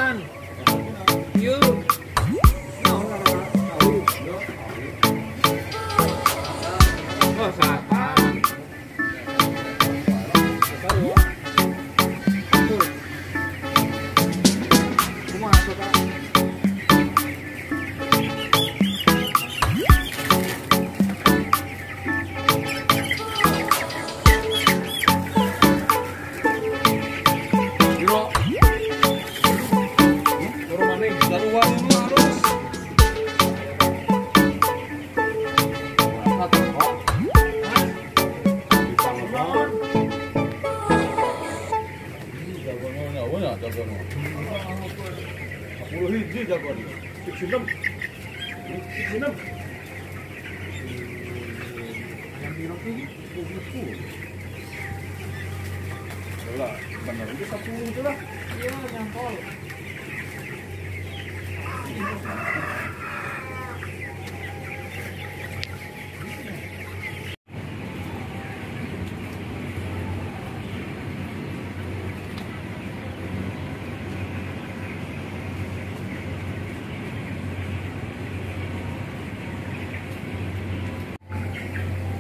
Pan. Yuk. Oh, satan. Benar itu 10 itu lah. Iya, nyantol.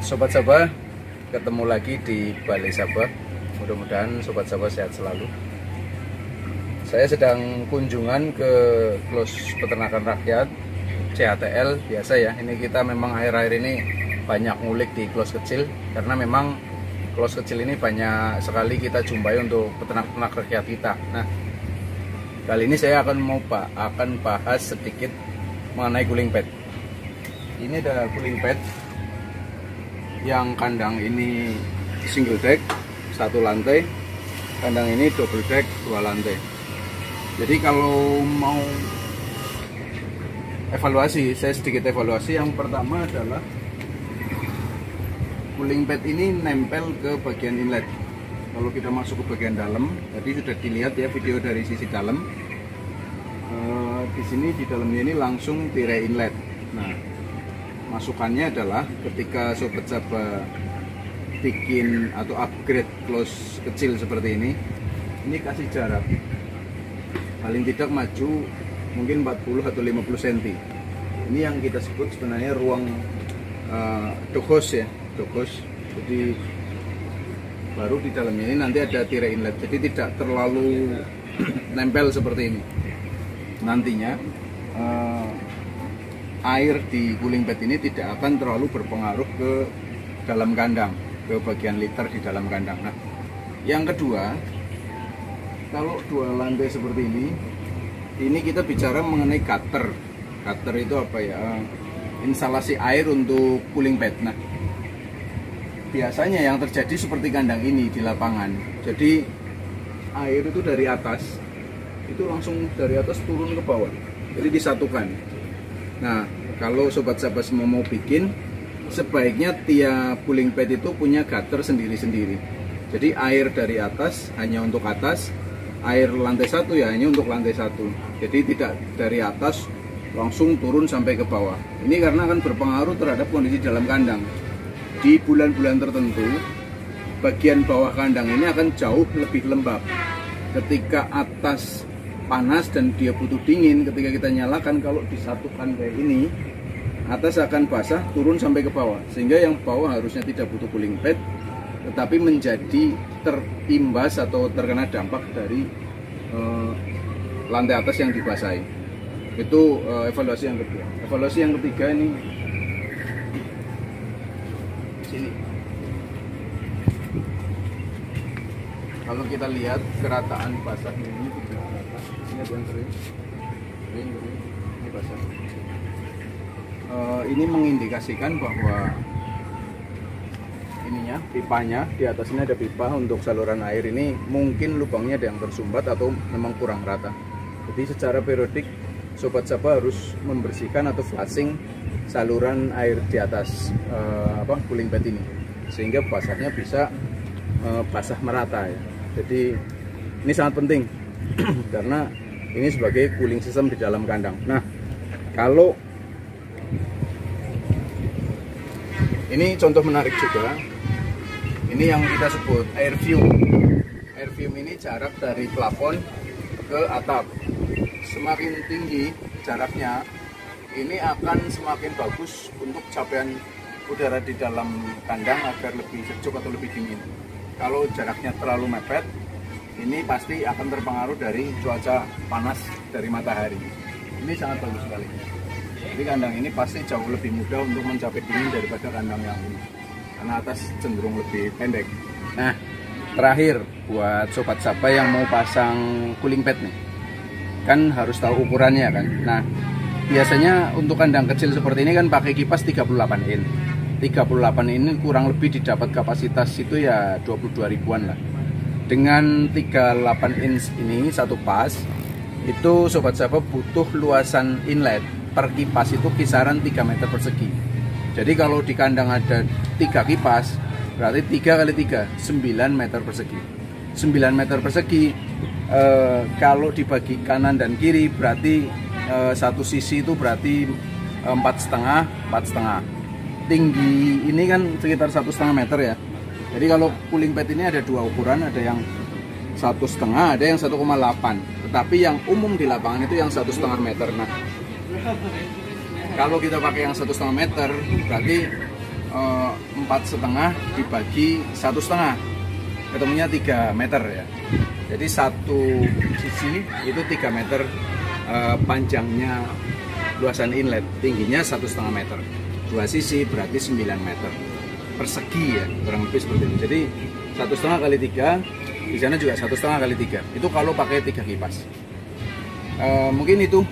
Sobat Sabah, ketemu lagi di Balai Sabah. Mudah-mudahan Sobat Sabah sehat selalu. Saya sedang kunjungan ke Klos Peternakan Rakyat CHTL. Biasa ya, ini kita memang akhir-akhir ini banyak ngulik di klos kecil, karena memang klos kecil ini banyak sekali kita jumpai untuk peternak-peternak rakyat kita. Nah, kali ini saya akan bahas sedikit mengenai cooling pad. Ini ada cooling pad yang kandang ini single deck 1 lantai, kandang ini double deck 2 lantai. Jadi kalau mau evaluasi, saya sedikit evaluasi. Yang pertama adalah cooling pad ini nempel ke bagian inlet. Kalau kita masuk ke bagian dalam, tadi sudah dilihat ya video dari sisi dalam. Di sini di dalamnya ini langsung tirai inlet. Nah, masukannya adalah ketika Sobat Sabah bikin atau upgrade close kecil seperti ini kasih jarak paling tidak maju mungkin 40 atau 50 cm. Ini yang kita sebut sebenarnya ruang doghouse ya, doghouse. Jadi baru di dalamnya ini nanti ada tirai inlet, jadi tidak terlalu nempel seperti ini. Nantinya air di cooling pad ini tidak akan terlalu berpengaruh ke dalam kandang, ke bagian liter di dalam kandang. Nah, yang kedua, kalau 2 lantai seperti ini kita bicara mengenai gutter. Gutter itu apa ya? Instalasi air untuk cooling pad. Nah, biasanya yang terjadi seperti kandang ini di lapangan. Jadi air itu dari atas, itu langsung dari atas turun ke bawah. Jadi disatukan. Nah, kalau Sobat Sabah semua mau bikin, sebaiknya tiap cooling pad itu punya gutter sendiri-sendiri. Jadi air dari atas hanya untuk atas, air lantai 1 ya hanya untuk lantai 1. Jadi tidak dari atas langsung turun sampai ke bawah. Ini karena akan berpengaruh terhadap kondisi dalam kandang. Di bulan-bulan tertentu, bagian bawah kandang ini akan jauh lebih lembab. Ketika atas panas dan dia butuh dingin, ketika kita nyalakan, kalau disatukan kayak ini, atas akan basah turun sampai ke bawah, sehingga yang bawah harusnya tidak butuh cooling pad, tetapi menjadi terimbas atau terkena dampak dari lantai atas yang dibasahi. Itu evaluasi yang kedua. Evaluasi yang ketiga ini sini. Kalau kita lihat kerataan basah ini tidak rata. Ini ada yang kering, ini basah. Ini mengindikasikan bahwa ininya, pipanya di atasnya ada pipa untuk saluran air ini mungkin lubangnya ada yang tersumbat atau memang kurang rata. Jadi secara periodik Sobat Sabah harus membersihkan atau flushing saluran air di atas cooling pad ini, sehingga basahnya bisa basah merata ya. Jadi ini sangat penting karena ini sebagai cooling system di dalam kandang. Nah, kalau ini contoh menarik juga, ini yang kita sebut air view. Air view ini jarak dari plafon ke atap. semakin tinggi jaraknya, ini akan semakin bagus untuk capaian udara di dalam kandang agar lebih sejuk atau lebih dingin. Kalau jaraknya terlalu mepet, ini pasti akan terpengaruh dari cuaca panas dari matahari. Ini sangat bagus sekali. Jadi kandang ini pasti jauh lebih mudah untuk mencapai dingin daripada kandang yang ini, karena atas cenderung lebih pendek. Nah, terakhir buat sobat Sapa yang mau pasang cooling pad nih, kan harus tahu ukurannya kan. Nah, biasanya untuk kandang kecil seperti ini kan pakai kipas 38 in. 38 ini kurang lebih didapat kapasitas itu ya 22 ribuan lah. Dengan 38 inch ini satu pas, itu sobat Sapa butuh luasan inlet per kipas itu kisaran 3 meter persegi. Jadi kalau di kandang ada 3 kipas, berarti 3 kali 3, 9 meter persegi. 9 meter persegi, kalau dibagi kanan dan kiri berarti satu sisi itu berarti 4,5. Tinggi ini kan sekitar 1,5 meter ya. Jadi kalau cooling pad ini ada dua ukuran, ada yang 1,5, ada yang 1,8. Tetapi yang umum di lapangan itu yang 1,5 meter. Nah, kalau kita pakai yang 1,5 meter, berarti 4,5 dibagi 1,5, ketemunya 3 meter ya. Jadi satu sisi itu 3 meter panjangnya luasan inlet, tingginya 1,5 meter. Dua sisi berarti 9 meter persegi ya, kurang lebih seperti itu. Jadi 1,5 kali 3, di sana juga 1,5 kali 3. Itu kalau pakai 3 kipas. Mungkin itu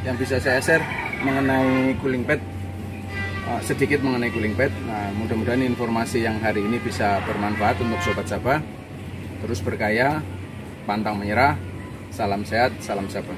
yang bisa saya share mengenai cooling pad, sedikit mengenai cooling pad. Nah, mudah-mudahan informasi yang hari ini bisa bermanfaat untuk sobat Sapa. Terus berkaya, pantang menyerah, salam sehat, salam Sapa.